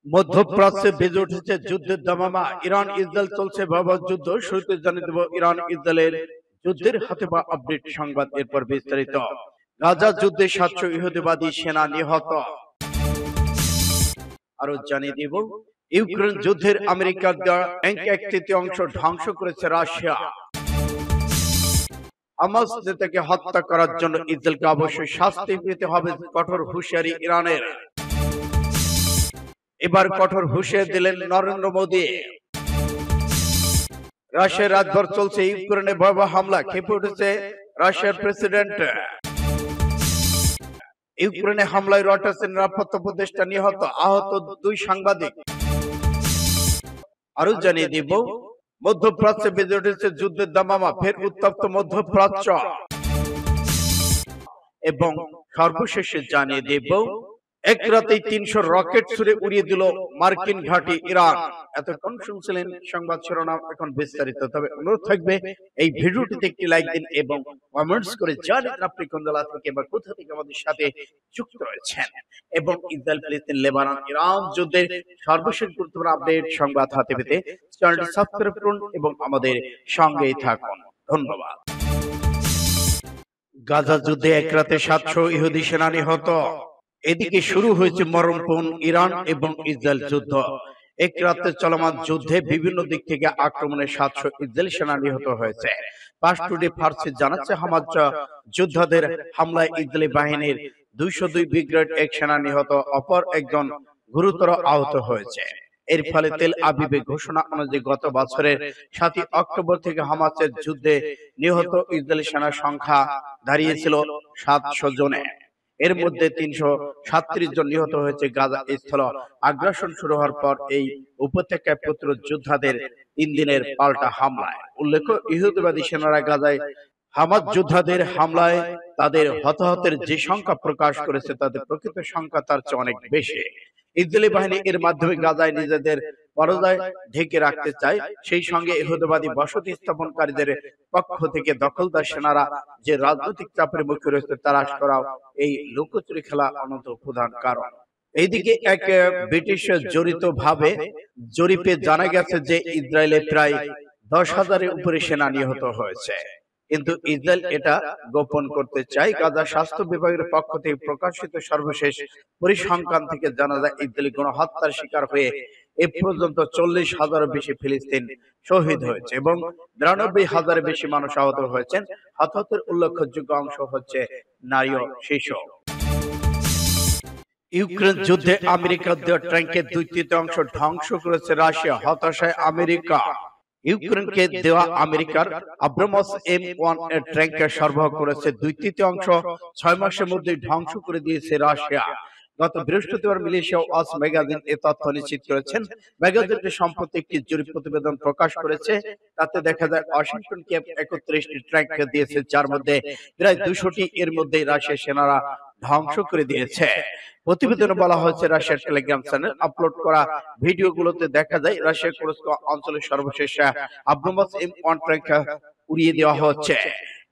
মধ্যপ্রাচ্যে বেজে উঠেছে যুদ্ধের দামামা। ইরান ইসরায়েল চলছে ভয়াবহ যুদ্ধ। শুরুতে জানিয়ে দেব ইরান ইসরায়েলের যুদ্ধের হাতে বা আপডেট সংবাদ, এরপর বিস্তারিত। গাজা যুদ্ধে ৭০০ ইহুদিবাদী সেনা নিহত। আরো জানিয়ে দেব ইউক্রেন যুদ্ধের আমেরিকার দেওয়া ট্যাঙ্ক 1/3 ধ্বংস করেছে রাশিয়া। হামাস নেতাকে হত্যা করার জন্য ইসরায়েলকে অবশ্যই শাস্তি পেতে হবে, কঠোর হুঁশিয়ারি ইরানের। এবার কঠোর হুঁশিয়ারি দিলেন নরেন্দ্র মোদী। রাশিয়ার রাতভর চলছে ইউক্রেনে ভয়াবহ হামলা, খেপে উঠেছে রাশিয়ার প্রেসিডেন্ট। ইউক্রেনে হামলায় রয়টার্সের নিরাপত্তা উপদেষ্টা নিহত, আহত 2 সাংবাদিক। আরো জানিয়ে দিব মধ্যপ্রাচ্যে বেজে উঠেছে যুদ্ধের দামামা, ফের উত্তপ্ত মধ্যপ্রাচ্য। এবং সর্বশেষে জানিয়ে দেব এক রাতেই 300 রকেট ছুড়ে উড়িয়ে দিল মার্কিন ঘাঁটি ইরান। এতক্ষণ শুনছিলেন সংবাদ শিরোনাম, এখন বিস্তারিত। তবে অনুরোধ থাকবে এই ভিডিওটিতে একটি লাইক দিন এবং কমেন্টস করে জানান আপনি কোন জেলা থেকে বা কোথা থেকে আমাদের সাথে যুক্ত রয়েছেন। এবং ইসরায়েল ফিলিস্তিন লেবানন ইরান যুদ্ধের সর্বশেষ গুরুত্বপূর্ণ আপডেট সংবাদ হাতে পেতে চ্যানেলটি সাবস্ক্রাইব করুন এবং আমাদের সঙ্গেই থাকুন। ধন্যবাদ। গাজা যুদ্ধে এক রাতে ৭০০ ইহুদি সেনা নিহত। এদিকে শুরু হয়েছে মরণপণ ইরান এবং ইসরায়েল যুদ্ধ। এক রাতে চলমান যুদ্ধে বিভিন্ন দিক থেকে আক্রমণে ৭০০ ইসরায়েলি সেনা নিহত হয়েছে। পাস টুডে ফার্সি জানাচ্ছে হামাস যোদ্ধাদের হামলায় ইসরায়েলি বাহিনীর ২০২ ব্রিগেড এক সেনা নিহত, অপর একজন গুরুতর আহত হয়েছে। এর ফলে তেল আবিবে ঘোষণা অনুযায়ী গত বছরের ৭ই অক্টোবর থেকে হামাসের যুদ্ধে নিহত ইসরায়েলি সেনার সংখ্যা দাঁড়িয়েছিল ৭০০ জনে। এর মধ্যে ৩৩৭ জন নিহত হয়েছে গাজা স্থল আগ্রাসন শুরু হওয়ার পর এই উপত্যকায় পুত্র যোদ্ধাদের ৩ দিনের পাল্টা হামলায়। উল্লেখ্য, ইহুদিবাদী সেনারা গাজায় হামাস যোদ্ধাদের হামলায় তাদের হতাহতের যে সংখ্যা প্রকাশ করেছে তাদের প্রকৃত সংখ্যা তার চেয়ে অনেক বেশি। ইসরায়েলি বাহিনী এর মাধ্যমে গাজায় নিজেদের পরাজয় ঢেকে রাখতে চায়। সেই সঙ্গে ইহুদিবাদী বসতি স্থাপনকারীদের পক্ষ থেকে দখলদার সেনারা যে রাজনৈতিক চাপের মুখে রয়েছে তারাশ করাও এই লুকোচুরি খেলা অন্যত প্রধান কারণ। এইদিকে এক ব্রিটিশ জরিপে জানা গেছে যে ইসরায়েলে প্রায় ১০,০০০-এর উপরে সেনা নিহত হয়েছে, কিন্তু ইসরায়েল এটা গোপন করতে চায়। গাজা স্বাস্থ্য বিভাগের পক্ষ থেকে প্রকাশিত সর্বশেষ পরিসংখ্যান থেকে জানা যায় ইসরায়েলি গণহত্যার শিকার হয়ে এ পর্যন্ত ৪০,০০০-এর বেশি ফিলিস্তিন শহীদ হয়েছে এবং ৯২,০০০-এর বেশি মানুষ আহত হয়েছেন। হতাহতের উল্লেখযোগ্য অংশ হচ্ছে নারী ও শিশু। ইউক্রেন যুদ্ধে আমেরিকার দেওয়া ট্যাঙ্কের ২/৩ ধ্বংস করেছে রাশিয়া, হতাশায় আমেরিকা। ইউক্রেনকে দেওয়া আমেরিকার আব্রামস M1 এর ট্যাঙ্ক সরবরাহ করেছে ২/৩ ৬ মাসের মধ্যে ধ্বংস করে দিয়েছে রাশিয়া। গত বৃহস্পতিবার মালয়েশিয়া ওয়াচ ম্যাগাজিন এ তথ্য নিশ্চিত করেছেন। ম্যাগাজিনটি সম্প্রতি একটি জরিপ প্রতিবেদন প্রকাশ করেছে। তাতে দেখা যায় ওয়াশিংটনকে ৩১টি ট্যাঙ্ক দিয়েছে, যার মধ্যে প্রায় ২০০টি এর মধ্যে রাশিয়ার সেনারা ধ্বংস করে দিয়েছে। প্রতিবেদনে বলা হয়েছে রাশিয়ার টেলিগ্রাম চ্যানেল আপলোড করা ভিডিওগুলোতে দেখা যায় রাশিয়ার কুরস্ক অঞ্চলের সর্বশেষ আব্রামস M1 ট্যাঙ্ক উড়িয়ে দেওয়া হচ্ছে।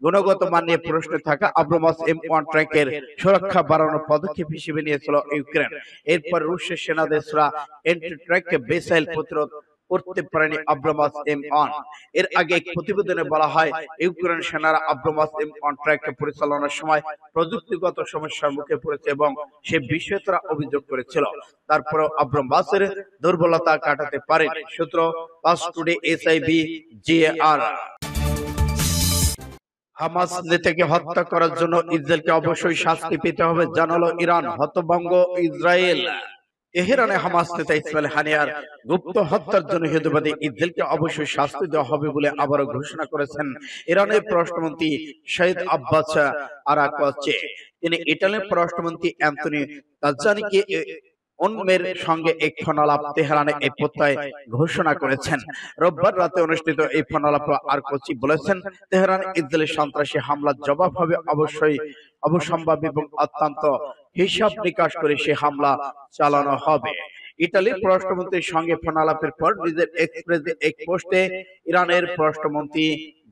গুণগত মান নিয়ে প্রশ্ন থাকা আব্রামস M1 ট্যাঙ্কের সুরক্ষা বাড়ানোর পদক্ষেপ হিসেবে নিয়েছিল ইউক্রেন। এরপর রুশের সেনাদেশরা এন্টি ট্যাঙ্ক মিসাইল প্রতিরোধ করতে পারেনি আব্রামস M1। এর আগে এক প্রতিবেদনে বলা হয় ইউক্রেন সেনারা আব্রামস M1 ট্যাঙ্ক পরিচালনার সময় প্রযুক্তিগত সমস্যার মুখে পড়েছে এবং সে বিষয়ে তারা অভিযোগ করেছিল। তারপরেও আব্রামসের দুর্বলতা কাটাতে পারেনি। সূত্র পাস টুডে SIBGAR। হামাস নেতাকে হত্যা করার জন্য ইসরায়েলকে অবশ্যই শাস্তি পেতে হবে, জানালো ইরান। হতভম্ব ইসরায়েল। তেহরানে হামাস নেতা ইসমাইল হানিয়ার গুপ্ত হত্যার জন্য ইহুদিবাদী ইসরায়েলকে অবশ্যই শাস্তি দেওয়া হবে বলে আবারও ঘোষণা করেছেন ইরানের পররাষ্ট্রমন্ত্রী সৈয়দ আব্বাস আরাকচি। তিনি ইটালির পররাষ্ট্রমন্ত্রী অ্যান্তনি তাজানিকে অন্যের সঙ্গে এক ফোন আলাপ তেহরানে এই প্রত্যয় ঘোষণা করেছেন। রোববার রাতে অনুষ্ঠিত এই ফোন আলাপে আরাকচি বলেছেন, তেহরান ইসরায়েলি সন্ত্রাসী হামলার জবাব হবে অবশ্যই অবশ্যম্ভাবী এবং অত্যন্ত হিসাব নিকাশ করে সে হামলা চালানো হবে। ইতালির পররাষ্ট্রমন্ত্রীর সঙ্গে ফোন আলাপের পর নিজের এক্সপ্রেসে এক পোস্টে ইরানের পররাষ্ট্রমন্ত্রী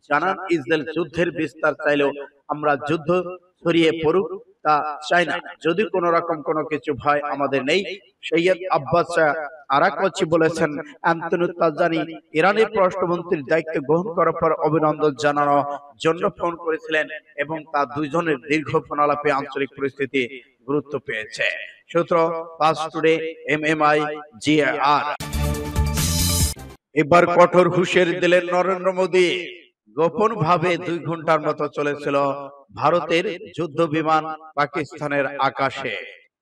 জানান, ইসরায়েল যুদ্ধের বিস্তার চাইলেও আমরা যুদ্ধ ছড়িয়ে পড়ুক তা চাই না। যদি কোনো রকম কোনো কিছু ভয় আমাদের নেই। সৈয়দ আব্বাস আরাকচি বলেছেন, আন্তনু তাজানি ইরানের পররাষ্ট্রমন্ত্রীর দায়িত্ব গ্রহণ করার পর অভিনন্দন জানানোর জন্য ফোন করেছিলেন এবং তা দুইজনের দীর্ঘ ফোন আলাপে আঞ্চলিক পরিস্থিতি গুরুত্ব পেয়েছে। সূত্র পাঁচ টুডে, MMI GR। এবার কঠোর হুঁশিয়ারি দিলেন নরেন্দ্র মোদী। গোপন ভাবে 2 ঘন্টার মতো চলেছিল ভারতের যুদ্ধ বিমান পাকিস্তানের আকাশে।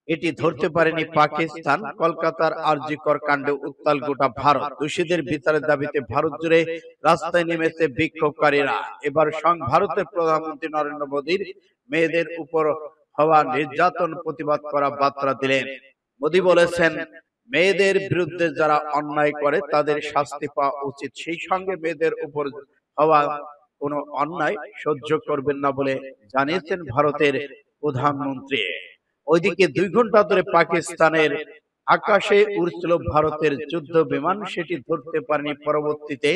এটি ধরতে পারেনি পাকিস্তান। কলকাতার আরজিকর কাণ্ডে উত্তাল গোটা ভারত। দোষীদের বিচারের দাবিতে ভারত জুড়ে রাস্তায় নেমেছে বিক্ষোভকারীরা। এবার ভারতের প্রধানমন্ত্রী নরেন্দ্র মোদীর মেয়েদের উপর হওয়া নির্যাতন প্রতিবাদ করা বার্তা দিলেন। মোদী বলেছেন, মেয়েদের বিরুদ্ধে যারা অন্যায় করে তাদের শাস্তি পাওয়া উচিত। সেই সঙ্গে মেয়েদের উপর হওয়া কোনো অন্যায় সহ্য করবেন না বলে জানিয়েছেন ভারতের প্রধানমন্ত্রী। ওইদিকে 2 ঘন্টা ধরে পাকিস্তানের আকাশে উড়ছিল ভারতের যুদ্ধ বিমান, সেটি ধরতে পারেনি। পরবর্তীতে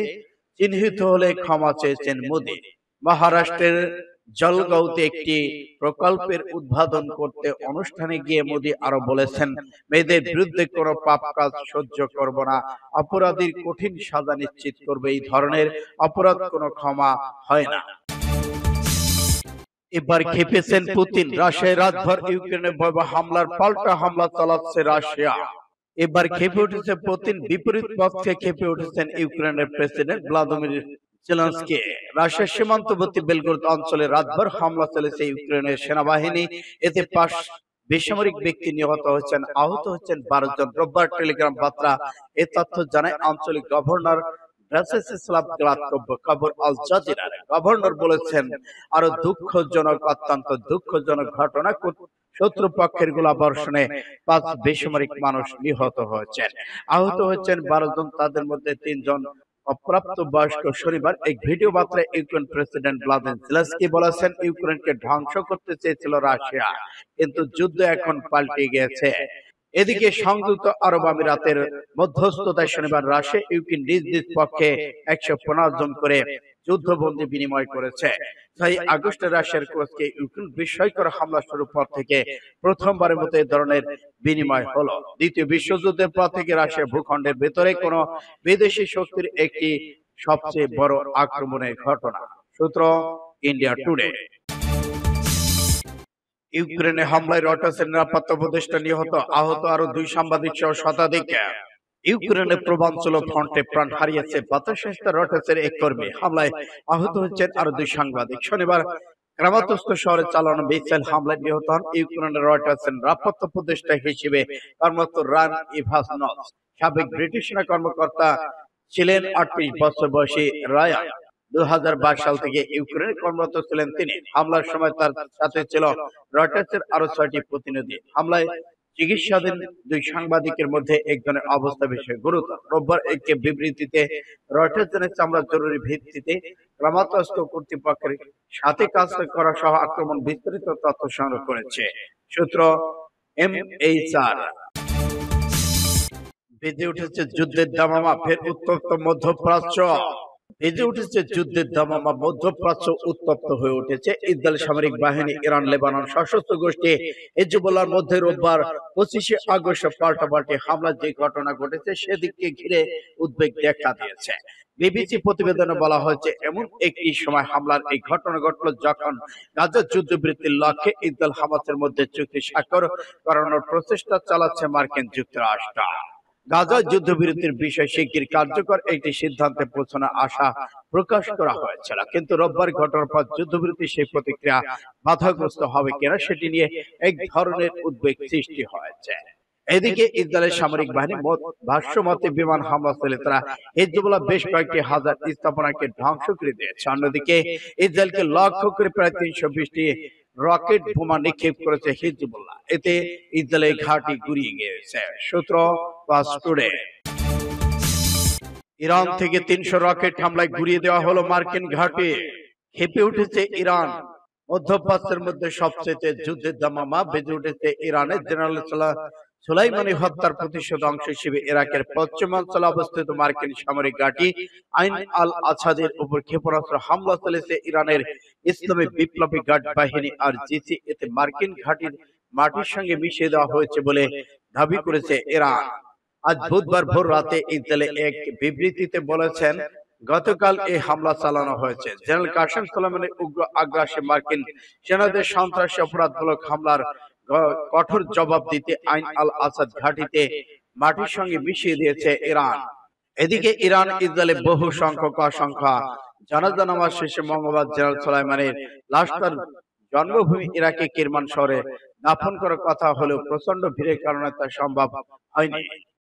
চিহ্নিত হলে ক্ষমা চেয়েছেন মোদী। মহারাষ্ট্রের জলগাঁওতে একটি প্রকল্পের উদ্বোধন করতে অনুষ্ঠানে গিয়ে মোদী আরো বলেছেন, মেয়েদের বিরুদ্ধে কোনো পাপ কাজ সহ্য করব না। অপরাধীর কঠিন সাজা নিশ্চিত করবে। এই ধরনের অপরাধ কোনো ক্ষমা হয় না। এবার খেপেছেন পুতিন। রাশিয়ায় রাতভর ইউক্রেনে ভয়াবহ হামলার পাল্টা হামলা চালাচ্ছে রাশিয়া। এবার খেপে উঠেছে পুতিন। বিপরীত পক্ষে খেপে উঠেছেন ইউক্রেনের প্রেসিডেন্ট ভ্লাদিমির জেলেনস্কি। রাশিয়ার সীমান্তবর্তী বেলগরদ অঞ্চলে রাতভর হামলা চালিয়েছে ইউক্রেনের সেনাবাহিনী। এতে 5 বেসামরিক ব্যক্তি নিহত হয়েছেন, আহত হচ্ছেন 12 জন। রোববার টেলিগ্রাম বার্তা এ তথ্য জানায় আঞ্চলিক গভর্নর ব্রাসিস্লাভ গ্লাতকোভ। খবর আল জাজিরার। গভর্নর বলেছেন, আরো দুঃখজনক, অত্যন্ত দুঃখজনক ঘটনা, শত্রুপক্ষের গোলাবর্ষণে 5 বেসামরিক মানুষ নিহত হয়েছেন, আহত হয়েছেন 12 জন, তাদের মধ্যে 3 জন অপ্রাপ্ত বয়স্ক। শনিবার এক ভিডিও বার্তায় ইউক্রেন প্রেসিডেন্ট ভ্লাদিমির জেলেনস্কি বলেছেন, ইউক্রেনকে ধ্বংস করতে চেয়েছিল রাশিয়া, কিন্তু যুদ্ধ এখন পাল্টে গিয়েছে। এদিকে সংযুক্ত আরব আমিরাতের মধ্যস্থতায় শনিবার রাশিয়া ইউক্রেন নিজ নিজ পক্ষে 115 জন করে যুদ্ধবন্দী বিনিময় করেছে। 6 আগস্টে রাশিয়ার কুর্স্কে ইউক্রেন বিস্ময়কর হামলা শুরুর পর থেকে প্রথমবারের মতো এই ধরনের বিনিময় হলো। দ্বিতীয় বিশ্বযুদ্ধের পর থেকে রাশিয়া ভূখণ্ডের ভেতরে কোনো বিদেশি শক্তির একটি সবচেয়ে বড় আক্রমণের ঘটনা। সূত্র ইন্ডিয়া টুডে। ইউক্রেনে হামলায় রয়টার্সের নিরাপত্তা উপদেষ্টা নিহত, আহত আরো 2 সাংবাদিক সহ শতাধিক। ইউক্রেনের পূর্বাঞ্চল ফ্রন্টে প্রাণ হারিয়েছে বার্তা সংস্থা রয়টার্সের এক কর্মী। হামলায় আহত হচ্ছেন আরো 2 সাংবাদিক। শনিবার ক্রামাতস্ক শহরে চালানো মিসাইল হামলায় নিহত হন ইউক্রেনের রয়টার্সের নিরাপত্তা উপদেষ্টা হিসেবে কর্মরত রান ইভানভ। সাবেক ব্রিটিশ সেনা কর্মকর্তা ছিলেন 38 বছর বয়সী রায়ান। 2022 সাল থেকে ইউক্রেনে কর্মরত ছিলেন তিনি। হামলার সময় তার সাথে ছিল রয়টার্সের আরো 6টি প্রতিনিধি। হামলায় চিকিৎসাধীন 2 সাংবাদিকের মধ্যে একজনের অবস্থা বেশি গুরুতর। রোববার একটি বিবৃতিতে রয়টার্স জানিয়েছে, আমরা জরুরি ভিত্তিতে ক্রামাতস্ক কর্তৃপক্ষের সাথে কাজ করা সহ আক্রমণ বিস্তারিত তথ্য সংগ্রহ করেছে। সূত্র MHR। বেজে উঠেছে যুদ্ধের দামামা, ফের উত্তপ্ত মধ্যপ্রাচ্য। বেজে উঠেছে যুদ্ধের দামামা, মধ্যপ্রাচ্য উত্তপ্ত হয়ে উঠেছে। ইসরায়েল সামরিক বাহিনী, ইরান, লেবানন সশস্ত্র গোষ্ঠী হিজবুল্লাহর মধ্যে রোববার 25 আগস্ট পাল্টাপাল্টি হামলার যে ঘটনা ঘটেছে সেদিককে ঘিরে উদ্বেগ দেখা দিয়েছে। বিবিসি প্রতিবেদনে বলা হয়েছে, এমন একটি সময় হামলার এই ঘটনা ঘটল যখন গাজার যুদ্ধবৃত্তির লক্ষ্যে ইসরায়েল হামাসের মধ্যে চুক্তি স্বাক্ষর করানোর প্রচেষ্টা চালাচ্ছে মার্কিন যুক্তরাষ্ট্র। গাজার যুদ্ধবিরতির বিষয়ে শিগগির কার্যকর একটি সিদ্ধান্তে পৌঁছানোর আশা প্রকাশ করা হয়েছিল, কিন্তু রোববার ঘটনার পর যুদ্ধবিরতি সেই প্রতিক্রিয়া বাধাগ্রস্ত হবে কিনা সেটি নিয়ে এক ধরনের উদ্বেগ সৃষ্টি হয়েছে। এদিকে ইসরায়েলের সামরিক বাহিনী ভাষ্যমতে বিমান হামলা চালিয়ে তারা হিজবুল্লাহ বেশ কয়েকটি হাজার স্থাপনাকে ধ্বংস করে দিয়েছে। অন্যদিকে ইসরায়েলকে লক্ষ্য করে প্রায় 320টি রকেট বোমা নিক্ষেপ করেছে হিজবুল্লাহ। এতে ইসরায়েলের ঘাঁটি গুড়িয়ে গিয়েছে। সূত্র পাঁচ টুডে। ইরান থেকে 300 রকেট হামলায় গুড়িয়ে দেওয়া হলো মার্কিন ঘাঁটি। খেপে উঠেছে ইরান। মধ্যপ্রাচ্যের মধ্যে সবচেয়ে যুদ্ধের দামামা বেজে উঠেছে ইরানের জেনারেল সুলাইমানি হত্যার প্রতিশোধ অংশ হিসেবে ইরাকের পশ্চিমাঞ্চলে অবস্থিত মার্কিন সামরিক ঘাঁটি আইন আল আসাদের উপর ক্ষেপণাস্ত্র হামলা চলেছে ইরানের ইসলামী বিপ্লবী গার্ড বাহিনী আর জিসি, এতে মার্কিন ঘাঁটির মাটির সঙ্গে মিশিয়ে দেওয়া হয়েছে বলে দাবি করেছে ইরান। আজ বুধবার ভোর রাতে ইসরায়েল এক বিবৃতিতে বলেছেন, গতকাল এই হামলা চালানো হয়েছে। জেনারেল কাসেম সুলেমানির উগ্র আগ্রাসে মার্কিন সেনাদের সন্ত্রাসী অপরাধমূলক হামলার কঠোর জবাব দিতে আইন আল আসাদ ঘাঁটিতে মাটির সঙ্গে মিশিয়ে দিয়েছে ইরান। এদিকে ইরান ইসরায়েলে বহু সংখ্যক অসংখ্য জানাজা নামাজ শেষে মঙ্গলবার জেনারেল সুলাইমানির লাশ তার জন্মভূমি ইরাকে কিরমান শহরে দাফন করার কথা হলেও প্রচন্ড ভিড়ের কারণে তা সম্ভব হয়নি।